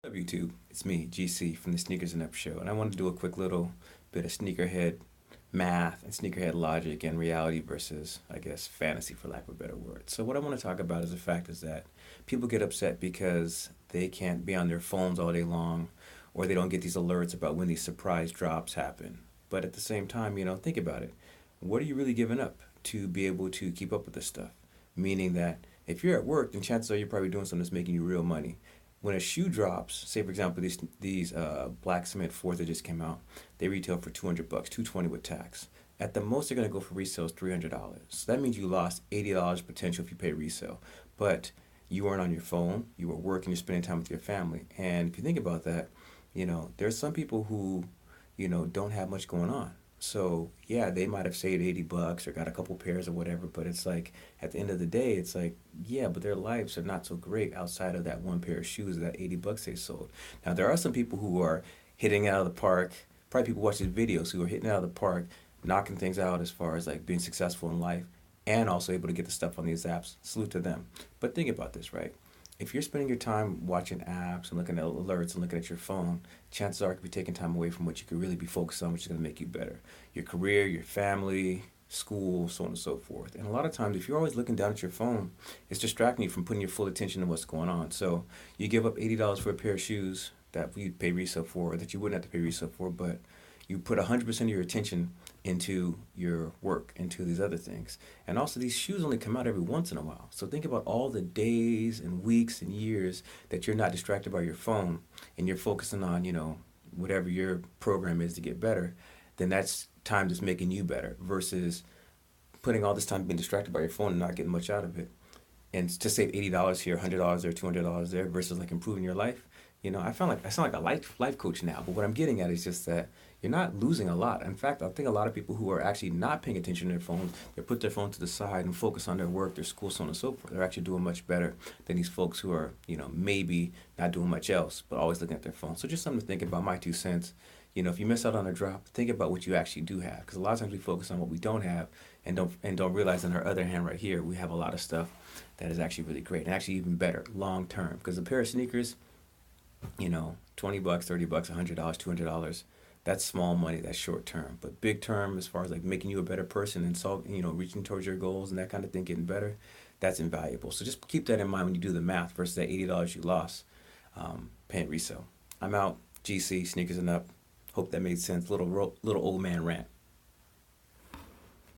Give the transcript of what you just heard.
Up YouTube? It's me, GC from the Sneakers and Up Show, and I want to do a quick little bit of sneakerhead math and sneakerhead logic and reality versus, I guess, fantasy, for lack of a better word. So what I want to talk about is the fact is that people get upset because they can't be on their phones all day long, or they don't get these alerts about when these surprise drops happen. But at the same time, think about it. What are you really giving up to be able to keep up with this stuff? Meaning that if you're at work, then chances are you're probably doing something that's making you real money. When a shoe drops, say for example these black cement fours that just came out, they retail for 200 bucks, 220 with tax. At the most, they're gonna go for resales $300. So that means you lost $80 potential if you pay resale. But you weren't on your phone, you were working, you're spending time with your family. And if you think about that, there's some people who, don't have much going on. So yeah, they might have saved 80 bucks or got a couple pairs or whatever, but it's like at the end of the day, it's like, yeah, but their lives are not so great outside of that one pair of shoes, that 80 bucks they sold. Now there are some people who are hitting it out of the park, probably people watching videos who are hitting it out of the park, knocking things out as far as like being successful in life and also able to get the stuff on these apps. Salute to them. But think about this, right? If you're spending your time watching apps and looking at alerts and looking at your phone, chances are it could be taking time away from what you could really be focused on, which is going to make you better. Your career, your family, school, so on and so forth. And a lot of times, if you're always looking down at your phone, it's distracting you from putting your full attention to what's going on. So you give up $80 for a pair of shoes that you'd pay resale for, or that you wouldn't have to pay resale for, but you put 100% of your attention into your work, into these other things. And also, these shoes only come out every once in a while. So think about all the days and weeks and years that you're not distracted by your phone and you're focusing on, whatever your program is to get better. Then that's time that's making you better versus putting all this time being distracted by your phone and not getting much out of it. And to save $80 here, $100 there, $200 there versus like improving your life. I sound like a life coach now, but what I'm getting at is just that you're not losing a lot. In fact, I think a lot of people who are actually not paying attention to their phones, they put their phone to the side and focus on their work, their school, so on and so forth. They're actually doing much better than these folks who are, maybe not doing much else, but always looking at their phone. So just something to think about, my 2 cents. If you miss out on a drop, think about what you actually do have, because a lot of times we focus on what we don't have and don't realize on our other hand right here we have a lot of stuff that is actually really great and actually even better long term. Because a pair of sneakers, 20 bucks, 30 bucks, $100, $200, that's small money, that's short term. But big term, as far as like making you a better person and reaching towards your goals and that kind of thing, getting better, that's invaluable. So just keep that in mind when you do the math versus that $80 you lost paying resale. I'm out. GC, Sneakers and Up. Hope that made sense. Little old man rant.